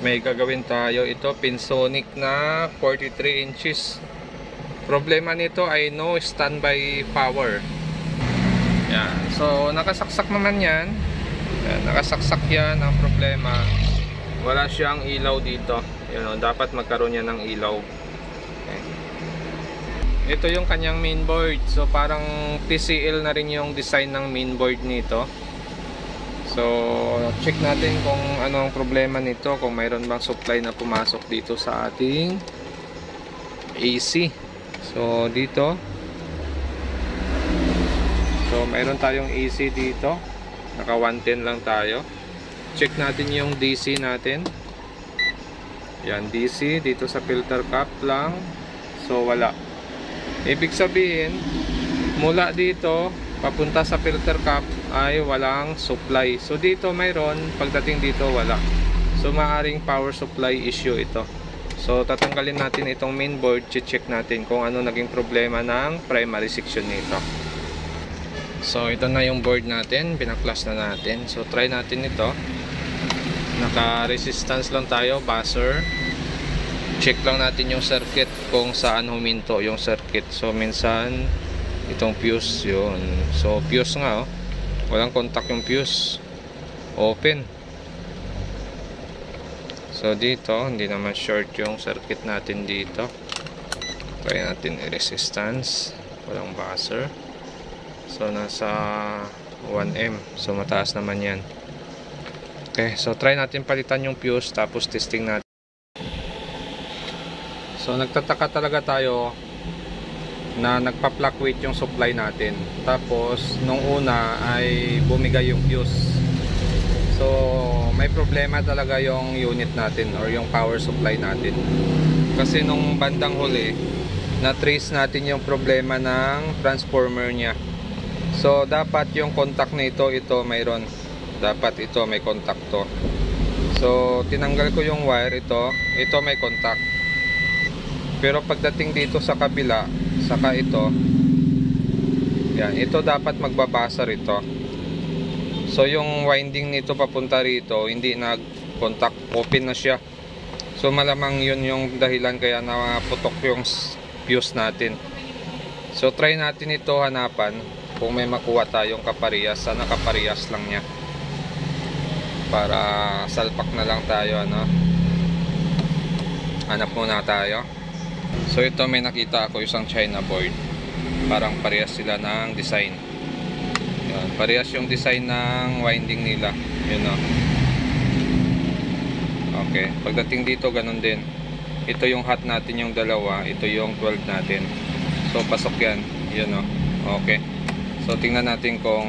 may gagawin tayo. Ito Pinsonic na 43 inches. Problema nito ay no standby power. Yan. So nakasaksak naman yan. Yan, nakasaksak yan. Ang problema, wala siyang ilaw dito. Yun, dapat magkaroon yan ng ilaw. Okay. Ito yung kanyang mainboard. So parang TCL na rin yung design ng mainboard nito. So check natin kung ano ang problema nito, kung mayroon bang supply na pumasok dito sa ating AC. So dito, so mayroon tayong AC dito, naka 110 lang tayo. Check natin yung DC natin. Yan, DC dito sa filter cap lang. So wala. Ibig sabihin, mula dito papunta sa filter cap ay walang supply. So dito mayroon, pagdating dito wala. So maaring power supply issue ito. So tatanggalin natin itong mainboard, check natin kung ano naging problema ng primary section nito. So ito na yung board natin, pinaklas na natin. So try natin ito. Naka resistance lang tayo, buzzer. Check lang natin yung circuit kung saan huminto yung circuit. So minsan itong fuse yun. So fuse nga, oh. Walang contact yung fuse. Open. So dito hindi naman short yung circuit natin dito. Try natin i-resistance. Walang buzzer. So nasa 1M. So mataas naman yan. Okay, so try natin palitan yung fuse, tapos testing natin. So nagtataka talaga tayo na nagpa-fluctuate yung supply natin. Tapos nung una ay bumigay yung fuse. So may problema talaga yung unit natin or yung power supply natin. Kasi nung bandang huli, na-trace natin yung problema ng transformer niya. So dapat yung contact nito, ito mayroon. Dapat ito may contact to. So tinanggal ko yung wire, ito may contact. Pero pagdating dito sa kabila, saka ito, yan, ito dapat magbabasa rito. So yung winding nito papunta rito, hindi nag-contact, open na siya. So malamang yun yung dahilan kaya naputok yung fuse natin. So try natin ito hanapan kung may makuha tayong kaparehas. Sana kaparehas lang niya, para salpak na lang tayo, ano. Hanap muna tayo. So ito, may nakita ako isang China board. Parang parehas sila ng design. Yan, parehas yung design ng winding nila. Yun, no? Okay, pagdating dito ganun din. Ito yung hot natin yung dalawa, ito yung 12 natin. So pasok yan. Yun, no? Okay. So tingnan natin kung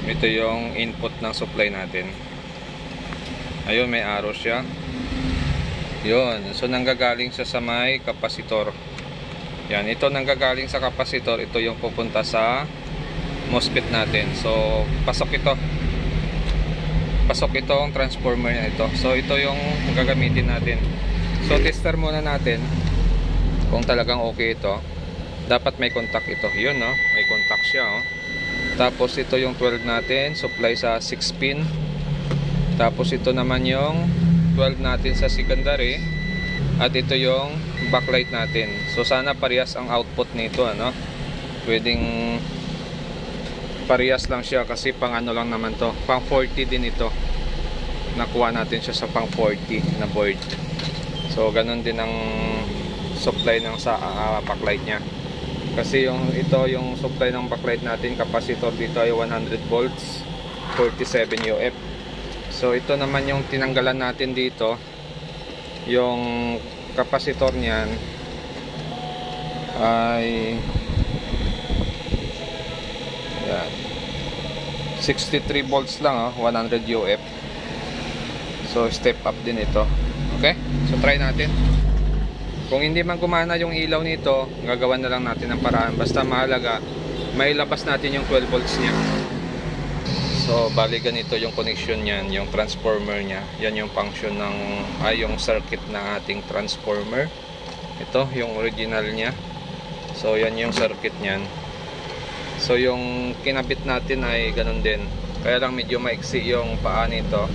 ito yung input ng supply natin. Ayun, may arrow siya. Yun, so nanggagaling siya sa may kapasitor. Yan, ito nanggagaling sa kapasitor. Ito yung pupunta sa MOSFET natin. So pasok ito. Pasok ito ang transformer niya ito. So ito yung gagamitin natin. So tester muna natin kung talagang okay ito. Dapat may contact ito. Yun, no? May contact siya, oh. Tapos ito yung 12 natin, supply sa 6 pin. Tapos ito naman yung 12 natin sa secondary. At ito yung backlight natin. So sana parehas ang output nito, ano. Pwedeng parehas lang siya kasi pang ano lang naman to, pang 40 din ito. Nakuha natin siya sa pang 40 na board. So ganun din ang supply ng sa backlight niya. Kasi yung supply ng backlight natin, capacitor dito ay 100 volts, 47 UF. So ito naman yung tinanggalan natin dito. Yung capacitor niyan ay yan, 63 volts lang, 100 UF. So step up din ito. Okay? So try natin. Kung hindi man gumana yung ilaw nito, gagawan na lang natin ng paraan. Basta mahalaga, mailabas natin yung 12 volts niya. So, bali ganito yung connection niyan, yung transformer niya. Yan yung function ng, yung circuit ng ating transformer. Ito, yung original niya. So, yan yung circuit niyan. So, yung kinabit natin ay ganun din. Kaya lang medyo maiksi yung paa nito.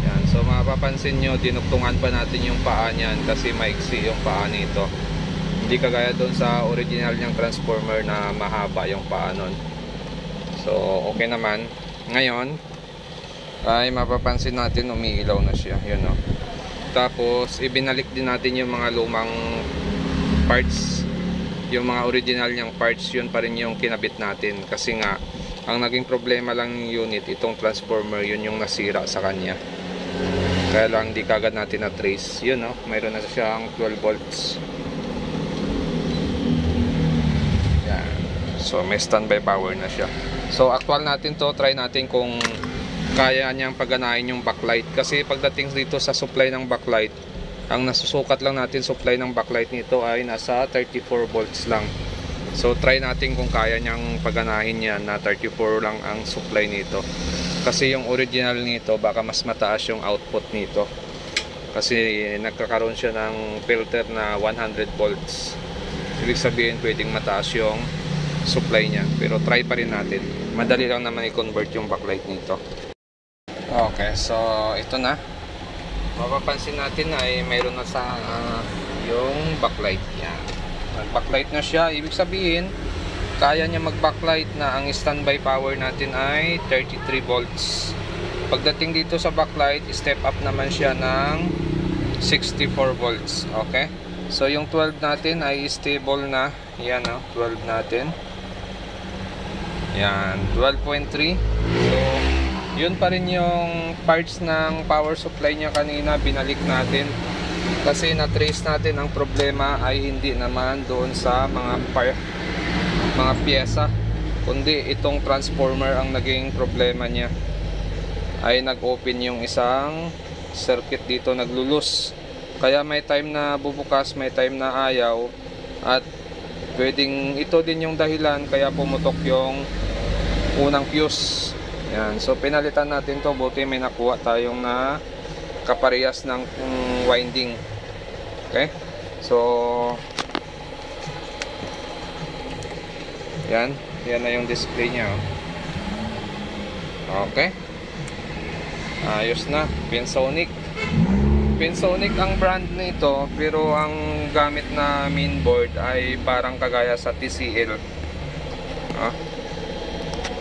Yan. So mapapansin nyo, dinuktungan pa natin yung paa niyan kasi maiksi yung paa nito. Hindi kagaya doon sa original niyang transformer na mahaba yung paa nun. So okay naman. Ngayon ay mapapansin natin umiilaw na siya. Yun, no? Tapos ibinalik din natin yung mga lumang parts, yung mga original niyang parts. Yun pa rin yung kinabit natin kasi nga ang naging problema lang yung unit, itong transformer, yun yung nasira sa kanya. Kaya lang di kagad natin na trace. Yun, no? Mayroon na siyang 12 volts. Yan. So may standby power na siya. So actual natin to, try natin kung kaya niyang paganahin yung backlight. Kasi pagdating dito sa supply ng backlight, ang nasusukat lang natin supply ng backlight nito ay nasa 34 volts lang. So try natin kung kaya niyang paganahin yan na 34 lang ang supply nito. Kasi yung original nito baka mas mataas yung output nito. Kasi nagkakaroon siya ng filter na 100 volts. Ibig sabihin pwedeng mataas yung supply niya. Pero try pa rin natin. Madali lang naman i-convert yung backlight nito. Okay, so ito na. Mapapansin natin ay mayroon na sa yung backlight. Yan. Nag-backlight na siya. Ibig sabihin, kaya niya mag-backlight na ang standby power natin ay 33 volts. Pagdating dito sa backlight, step up naman siya ng 64 volts. Okay? So, yung 12 natin ay stable na. Yan, 12 natin. Yan, 12.3. So, yun pa rin yung parts ng power supply niya kanina. Binalik natin. Kasi na-trace natin ang problema ay hindi naman doon sa mga pyesa, kundi itong transformer ang naging problema niya. Ay nag-open yung isang circuit dito, naglulus. Kaya may time na bubukas, may time na ayaw. At pwedeng ito din yung dahilan kaya pumutok yung unang fuse. Yan. So pinalitan natin to, buti may nakuha tayong na kaparehas ng winding. Okay? So yan na yung display niya. Okay? Ayos na. Pensonic ang brand nito, pero ang gamit na mainboard ay parang kagaya sa TCL.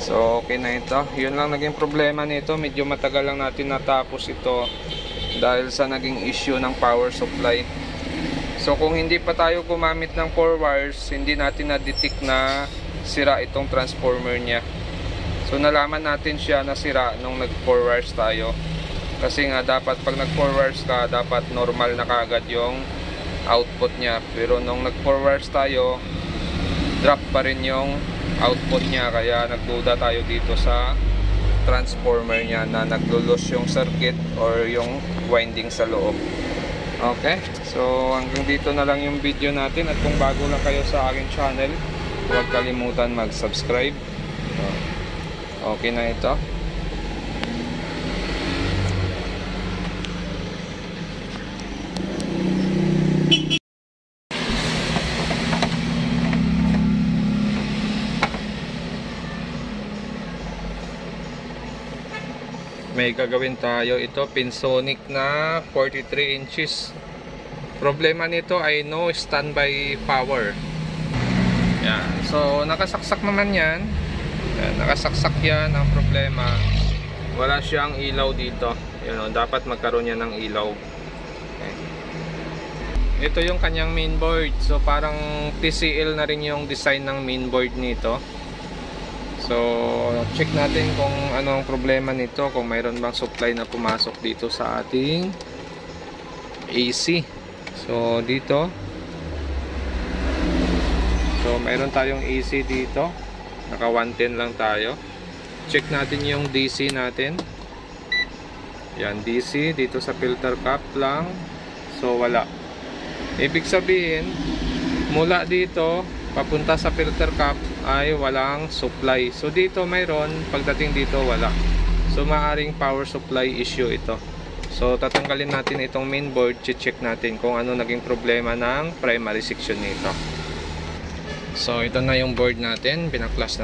So okay na ito. Yun lang naging problema nito. Medyo matagal lang natin natapos ito dahil sa naging issue ng power supply. So kung hindi pa tayo gumamit ng 4 wires, hindi natin na-detect na sira itong transformer niya. So nalaman natin siya na sira nung nag 4 wires tayo. Kasi nga dapat pag nag 4 wires ka, dapat normal na kagad yung output niya. Pero nung nag 4 wires tayo, drop pa rin yung output niya. Kaya nagduda tayo dito sa transformer niya na naglulos yung circuit or yung winding sa loob. Okay, so hanggang dito na lang yung video natin. At kung bago lang kayo sa aking channel, huwag kalimutan mag-subscribe. Okay na ito. May gagawin tayo. Ito Pensonic na 43 inches. Problema nito ay no standby power. Yan. So nakasaksak naman yan. Nakasaksak yan. Ang problema, wala siyang ilaw dito. Dapat magkaroon yan ng ilaw. Okay. Ito yung kanyang mainboard. So parang TCL na rin yung design ng mainboard nito. So check natin kung ano ang problema nito, kung mayroon bang supply na pumasok dito sa ating AC. So dito, so mayroon tayong AC dito, naka 110 lang tayo. Check natin yung DC natin. Yan, DC dito sa filter cap lang. So wala. Ibig sabihin, mula dito papunta sa filter cap ay walang supply. So dito mayroon, pagdating dito wala. So maaring power supply issue ito. So tatanggalin natin itong mainboard, check natin kung ano naging problema ng primary section nito. So ito na yung board natin, pinaklas na.